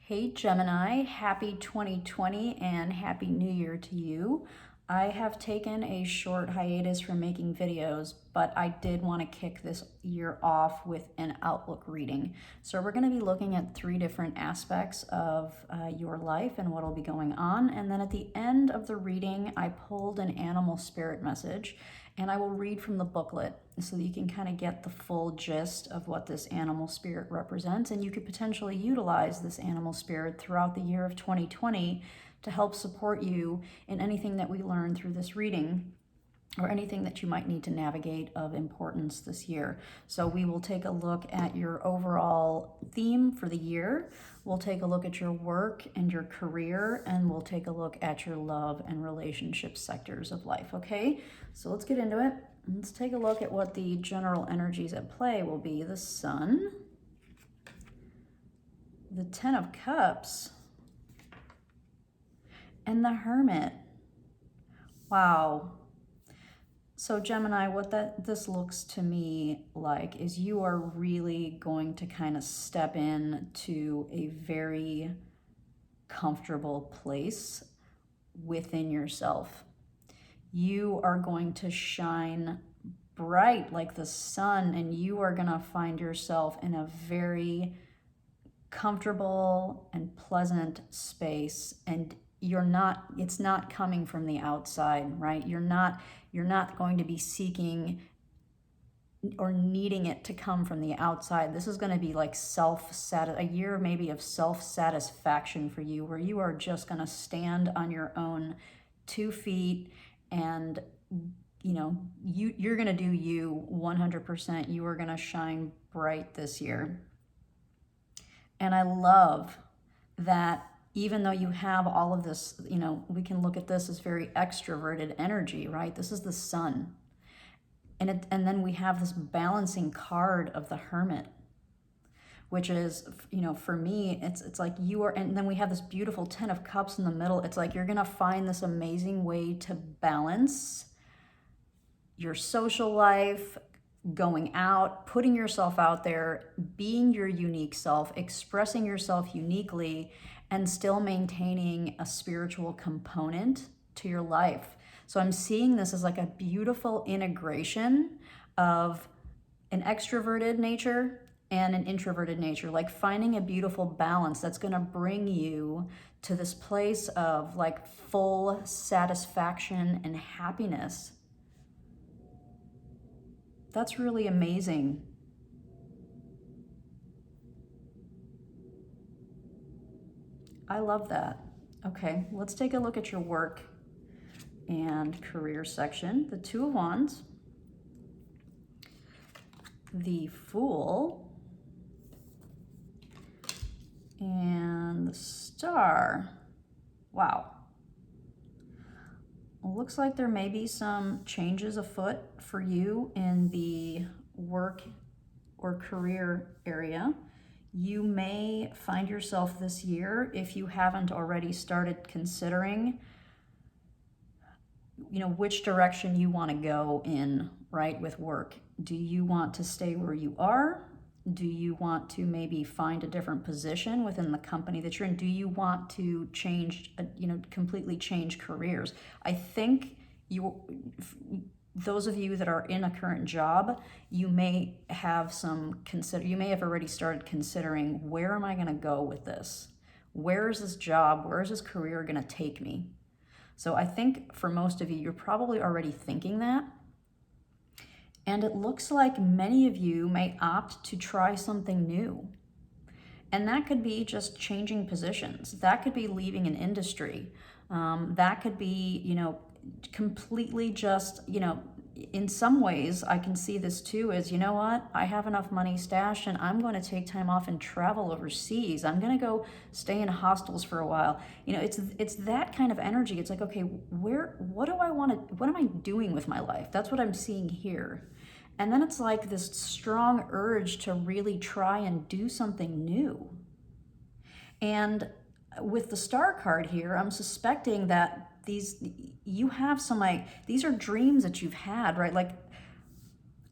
Hey Gemini, happy 2020 and happy new year to you. I have taken a short hiatus from making videos, but I did want to kick this year off with an outlook reading. So we're going to be looking at 3 different aspects of your life and what will be going on. And then at the end of the reading, I pulled an animal spirit message, and I will read from the booklet so that you can kind of get the full gist of what this animal spirit represents. And you could potentially utilize this animal spirit throughout the year of 2020 to help support you in anything that we learn through this reading or anything that you might need to navigate of importance this year. So we will take a look at your overall theme for the year. We'll take a look at your work and your career, and we'll take a look at your love and relationship sectors of life, okay? So let's get into it. Let's take a look at what the general energies at play will be. The Sun, the Ten of Cups, and the Hermit. Wow. So Gemini, what this looks to me like is you are really going to kind of step in to a very comfortable place within yourself. You are going to shine bright like the sun, and you are going to find yourself in a very comfortable and pleasant space, and it's not coming from the outside, right? You're not going to be seeking or needing it to come from the outside. This is going to be like a year maybe of self-satisfaction for you, where you are just going to stand on your own 2 feet, and you're going to do you 100%. You are going to shine bright this year. And I love that even though you have all of this, we can look at this as very extroverted energy, right? This is the sun. And then we have this balancing card of the Hermit, which is, for me, it's like you are, and then we have this beautiful Ten of Cups in the middle. It's like you're going to find this amazing way to balance your social life, going out, putting yourself out there, being your unique self, expressing yourself uniquely, and still maintaining a spiritual component to your life. So I'm seeing this as like a beautiful integration of an extroverted nature and an introverted nature, like finding a beautiful balance that's going to bring you to this place of like full satisfaction and happiness. That's really amazing. I love that. Okay, let's take a look at your work and career section. The Two of Wands, the Fool, and the Star. Wow. Looks like there may be some changes afoot for you in the work or career area. You may find yourself this year, if you haven't already started considering, which direction you want to go in, right, with work. Do you want to stay where you are? Do you want to maybe find a different position within the company that you're in? Do you want to change, completely change careers? I think those of you that are in a current job, you may have already started considering, where am I going to go with this? Where is this job? Where is this career going to take me? So I think for most of you, you're probably already thinking that. And it looks like many of you may opt to try something new. And that could be just changing positions. That could be leaving an industry. That could be, completely just, in some ways, I can see this too as, you know what, I have enough money stashed and I'm going to take time off and travel overseas. I'm going to go stay in hostels for a while. It's that kind of energy. It's like, okay, what am I doing with my life? That's what I'm seeing here. And then it's like this strong urge to really try and do something new. And with the Star card here, I'm suspecting that you have some, these are dreams that you've had, right? Like,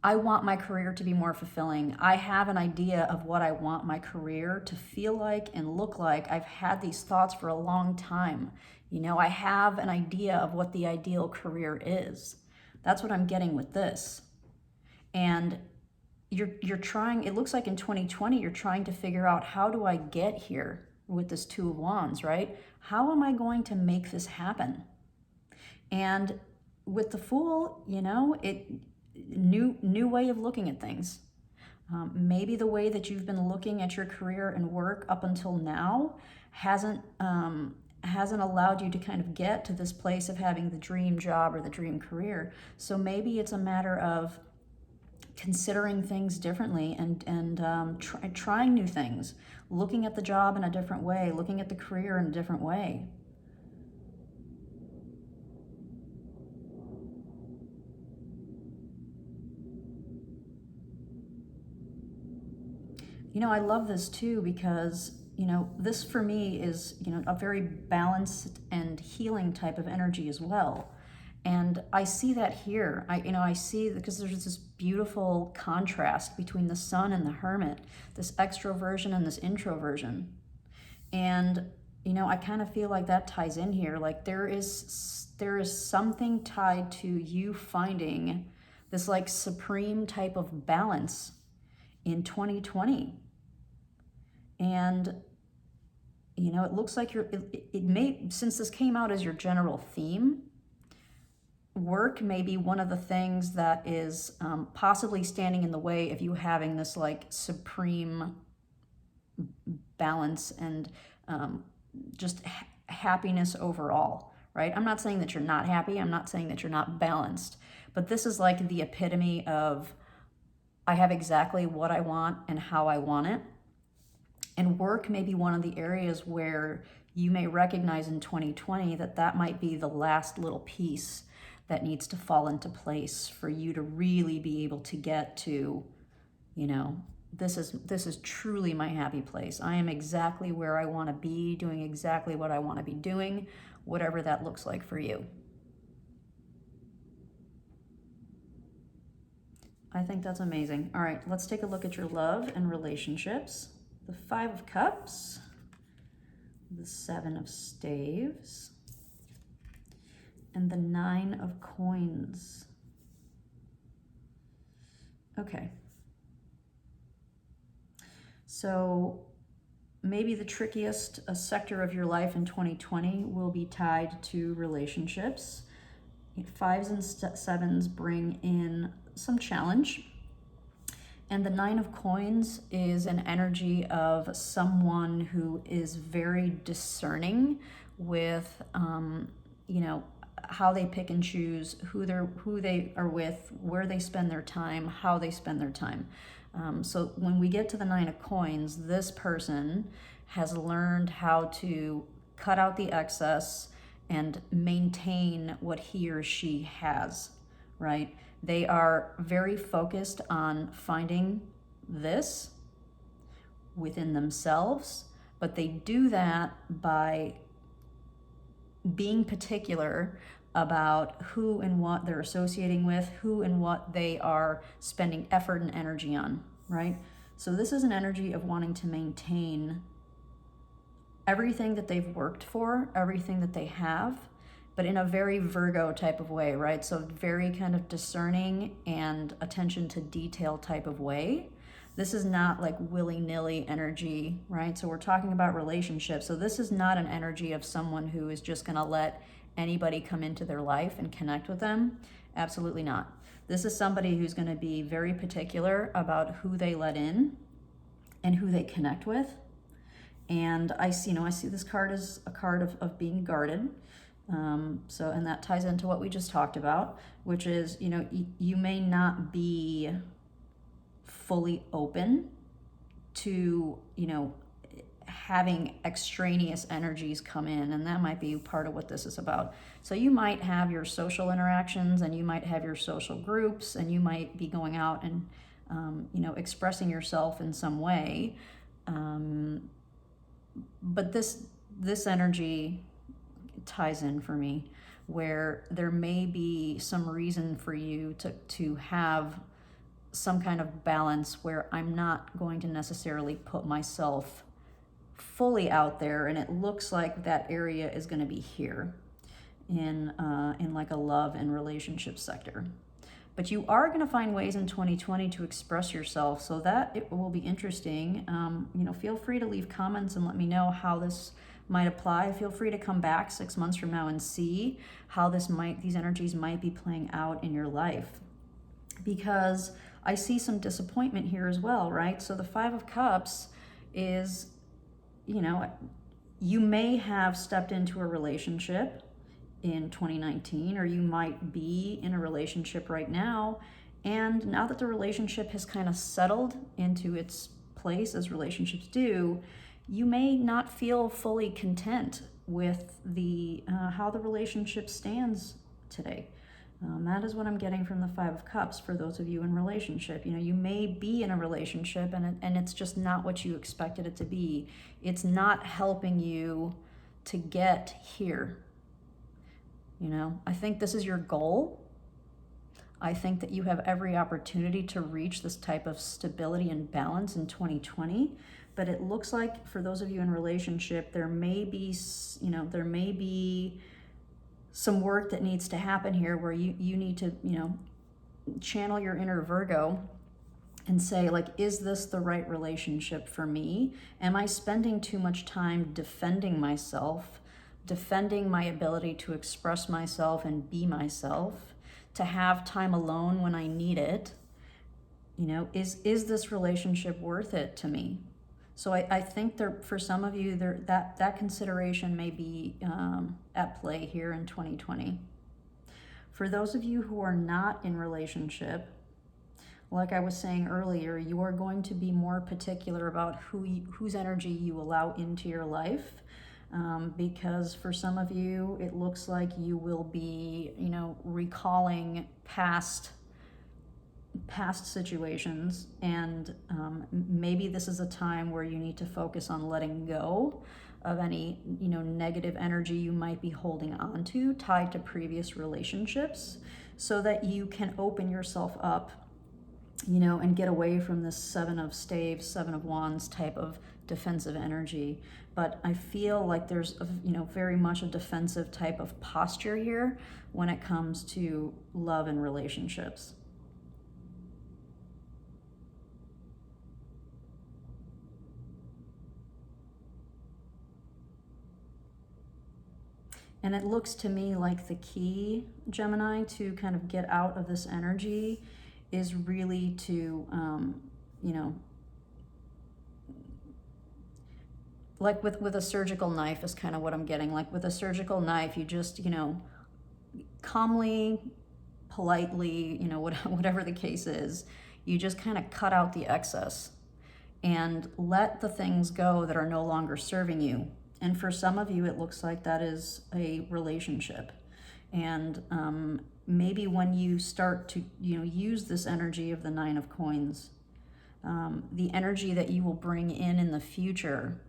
I want my career to be more fulfilling. I have an idea of what I want my career to feel like and look like. I've had these thoughts for a long time. I have an idea of what the ideal career is. That's what I'm getting with this. And you're trying, it looks like in 2020 you're trying to figure out, how do I get here with this Two of Wands, right? How am I going to make this happen? And with the Fool, new way of looking at things. Maybe the way that you've been looking at your career and work up until now hasn't allowed you to kind of get to this place of having the dream job or the dream career. So maybe it's a matter of considering things differently and trying new things, looking at the job in a different way, looking at the career in a different way. I love this too, because this for me is a very balanced and healing type of energy as well. And I see that here. I see, because there's this beautiful contrast between the Sun and the Hermit, this extroversion and this introversion. And I kind of feel like that ties in here. Like there is something tied to you finding this like supreme type of balance in 2020. And it looks like it may, since this came out as your general theme, work may be one of the things that is possibly standing in the way of you having this like supreme balance and just happiness overall, right? I'm not saying that you're not happy. I'm not saying that you're not balanced, but this is like the epitome of, I have exactly what I want and how I want it. And work may be one of the areas where you may recognize in 2020 that might be the last little piece that needs to fall into place for you to really be able to get to, this is truly my happy place. I am exactly where I want to be, doing exactly what I want to be doing, whatever that looks like for you. I think that's amazing. All right, let's take a look at your love and relationships. The Five of Cups, the Seven of Staves, and the Nine of Coins. Okay. So maybe the trickiest sector of your life in 2020 will be tied to relationships. Fives and sevens bring in some challenge. And the Nine of Coins is an energy of someone who is very discerning with, how they pick and choose who they are with, where they spend their time, how they spend their time. So when we get to the Nine of Coins, this person has learned how to cut out the excess and maintain what he or she has, right? They are very focused on finding this within themselves, but they do that by being particular about who and what they're associating with, who and what they are spending effort and energy on, right? So this is an energy of wanting to maintain everything that they've worked for, everything that they have, but in a very Virgo type of way, right? So very kind of discerning and attention to detail type of way. This is not like willy-nilly energy, right? So we're talking about relationships. So this is not an energy of someone who is just gonna let anybody come into their life and connect with them. Absolutely not. This is somebody who's gonna be very particular about who they let in and who they connect with. And I see this card as a card of being guarded. And that ties into what we just talked about, which is, you may not be fully open to, having extraneous energies come in, and that might be part of what this is about. So you might have your social interactions, and you might have your social groups, and you might be going out and, expressing yourself in some way. But this energy ties in for me, where there may be some reason for you to have some kind of balance where I'm not going to necessarily put myself fully out there, and it looks like that area is going to be here in like a love and relationship sector. But you are going to find ways in 2020 to express yourself, so that it will be interesting. Feel free to leave comments and let me know how this might apply. Feel free to come back 6 months from now and see how these energies might be playing out in your life. Because I see some disappointment here as well, right? So the Five of Cups is, you may have stepped into a relationship in 2019, or you might be in a relationship right now, and now that the relationship has kind of settled into its place, as relationships do, you may not feel fully content with the how the relationship stands today. That is what I'm getting from the Five of Cups for those of you in relationship. You may be in a relationship and it's just not what you expected it to be. It's not helping you to get here. I think this is your goal. I think that you have every opportunity to reach this type of stability and balance in 2020. But it looks like for those of you in relationship, there may be some work that needs to happen here where you need to, channel your inner Virgo and say, like, is this the right relationship for me? Am I spending too much time defending myself, defending my ability to express myself and be myself, to have time alone when I need it? Is this relationship worth it to me? So I think for some of you, that consideration may be at play here in 2020. For those of you who are not in relationship, like I was saying earlier, you are going to be more particular about whose energy you allow into your life, because for some of you, it looks like you will be, recalling past situations, and maybe this is a time where you need to focus on letting go of any negative energy you might be holding on to tied to previous relationships, so that you can open yourself up and get away from this Seven of Staves, Seven of Wands type of defensive energy. But I feel like there's very much a defensive type of posture here when it comes to love and relationships. And it looks to me like the key, Gemini, to kind of get out of this energy is really to, like with a surgical knife is kind of what I'm getting. Like with a surgical knife, you just, calmly, politely, whatever the case is, you just kind of cut out the excess and let the things go that are no longer serving you. And for some of you, it looks like that is a relationship. And maybe when you start to, use this energy of the Nine of Coins, the energy that you will bring in the future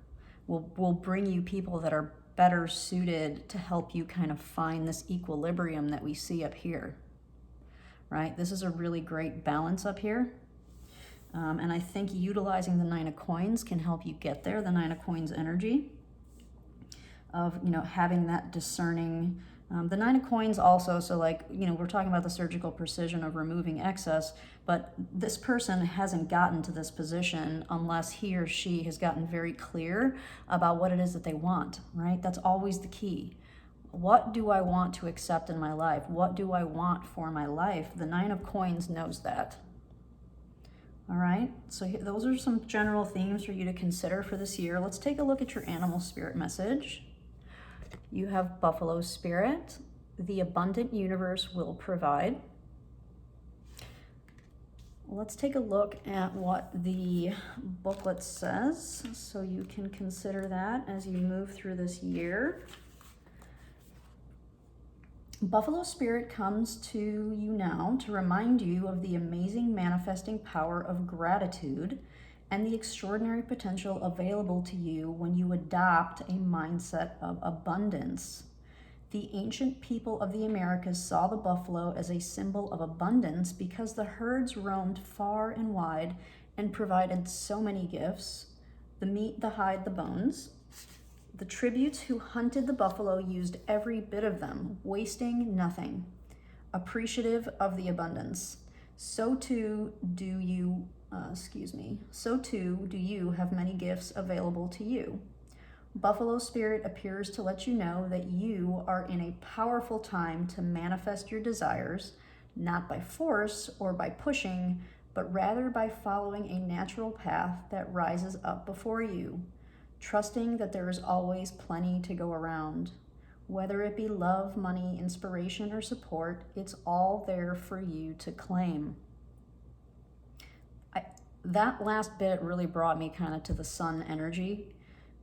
will bring you people that are better suited to help you kind of find this equilibrium that we see up here, right? This is a really great balance up here. And I think utilizing the Nine of Coins can help you get there, the Nine of Coins energy of, having that discerning. The Nine of Coins also, so like, we're talking about the surgical precision of removing excess, but this person hasn't gotten to this position unless he or she has gotten very clear about what it is that they want, right? That's always the key. What do I want to accept in my life? What do I want for my life? The Nine of Coins knows that. All right, so those are some general themes for you to consider for this year. Let's take a look at your animal spirit message. You have Buffalo Spirit. The abundant universe will provide. Let's take a look at what the booklet says, so you can consider that as you move through this year. Buffalo Spirit comes to you now to remind you of the amazing manifesting power of gratitude and the extraordinary potential available to you when you adopt a mindset of abundance. The ancient people of the Americas saw the buffalo as a symbol of abundance because the herds roamed far and wide and provided so many gifts: the meat, the hide, the bones. The tributes who hunted the buffalo used every bit of them, wasting nothing, appreciative of the abundance. So too do you, so too do you have many gifts available to you. Buffalo Spirit appears to let you know that you are in a powerful time to manifest your desires, not by force or by pushing, but rather by following a natural path that rises up before you, trusting that there is always plenty to go around. Whether it be love, money, inspiration, or support, it's all there for you to claim. That last bit really brought me kind of to the sun energy.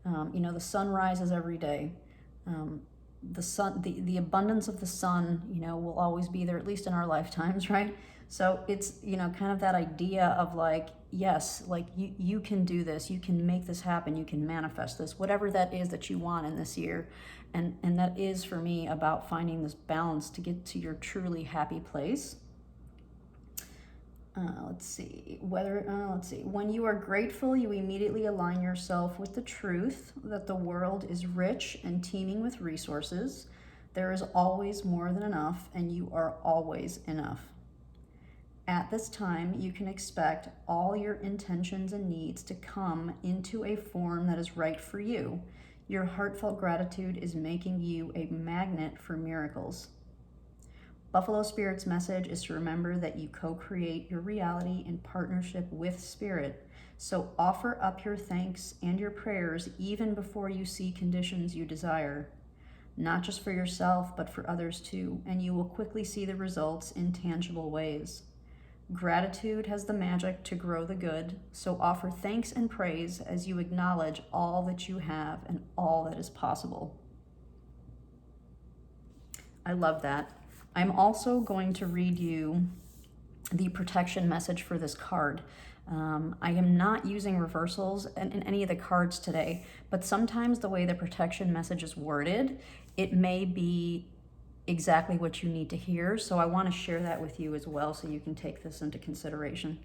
The sun rises every day. The abundance of the sun, will always be there, at least in our lifetimes, right? So it's, kind of that idea of like, yes, like you can do this, you can make this happen, you can manifest this, whatever that is that you want in this year. And that is for me about finding this balance to get to your truly happy place. When you are grateful, you immediately align yourself with the truth that the world is rich and teeming with resources. There is always more than enough, and you are always enough. At this time, you can expect all your intentions and needs to come into a form that is right for you. Your heartfelt gratitude is making you a magnet for miracles. Buffalo Spirit's message is to remember that you co-create your reality in partnership with Spirit. So offer up your thanks and your prayers even before you see conditions you desire. Not just for yourself, but for others too, and you will quickly see the results in tangible ways. Gratitude has the magic to grow the good, so offer thanks and praise as you acknowledge all that you have and all that is possible. I love that. I'm also going to read you the protection message for this card. I am not using reversals in any of the cards today, but sometimes the way the protection message is worded, it may be exactly what you need to hear. So I want to share that with you as well so you can take this into consideration.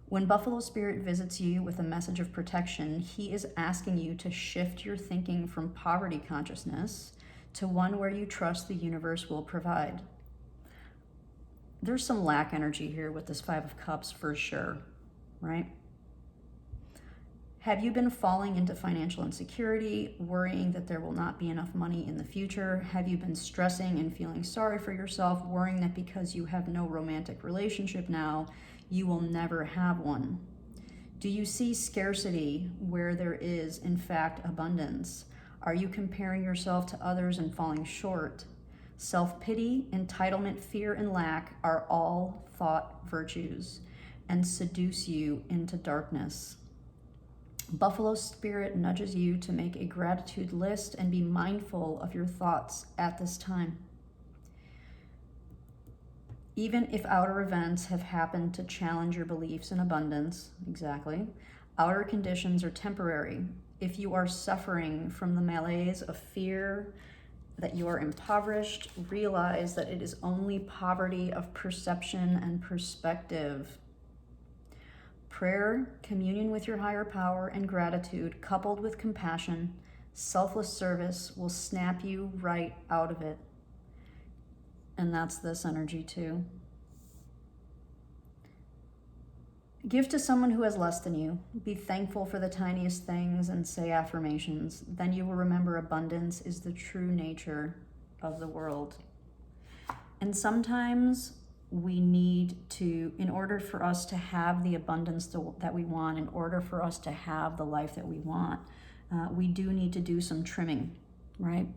When Buffalo Spirit visits you with a message of protection, he is asking you to shift your thinking from poverty consciousness to one where you trust the universe will provide. There's some lack energy here with this Five of Cups for sure, right? Have you been falling into financial insecurity, worrying that there will not be enough money in the future? Have you been stressing and feeling sorry for yourself, worrying that because you have no romantic relationship now, you will never have one? Do you see scarcity where there is, in fact, abundance? Are you comparing yourself to others and falling short? Self-pity, entitlement, fear, and lack are all thought virtues and seduce you into darkness. Buffalo Spirit nudges you to make a gratitude list and be mindful of your thoughts at this time. Even if outer events have happened to challenge your beliefs in abundance, outer conditions are temporary. If you are suffering from the malaise of fear, that you are impoverished, realize that it is only poverty of perception and perspective. Prayer, communion with your higher power, and gratitude, coupled with compassion, selfless service, will snap you right out of it. And that's this energy too. Give to someone who has less than you. Be thankful for the tiniest things and say affirmations. Then you will remember abundance is the true nature of the world. And sometimes we need to, in order for us to have the abundance that we want, in order for us to have the life that we want, we do need to do some trimming, right?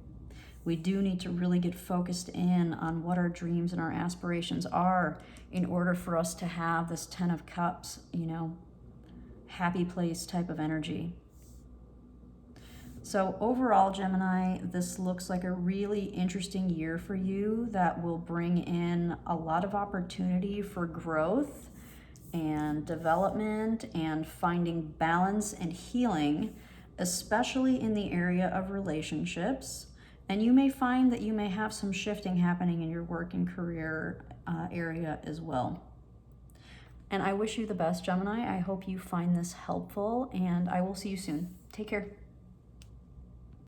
We do need to really get focused in on what our dreams and our aspirations are in order for us to have this 10 of Cups, happy place type of energy. So overall, Gemini, this looks like a really interesting year for you that will bring in a lot of opportunity for growth and development and finding balance and healing, especially in the area of relationships. And you may find that you may have some shifting happening in your work and career area as well. And I wish you the best, Gemini. I hope you find this helpful, and I will see you soon. Take care.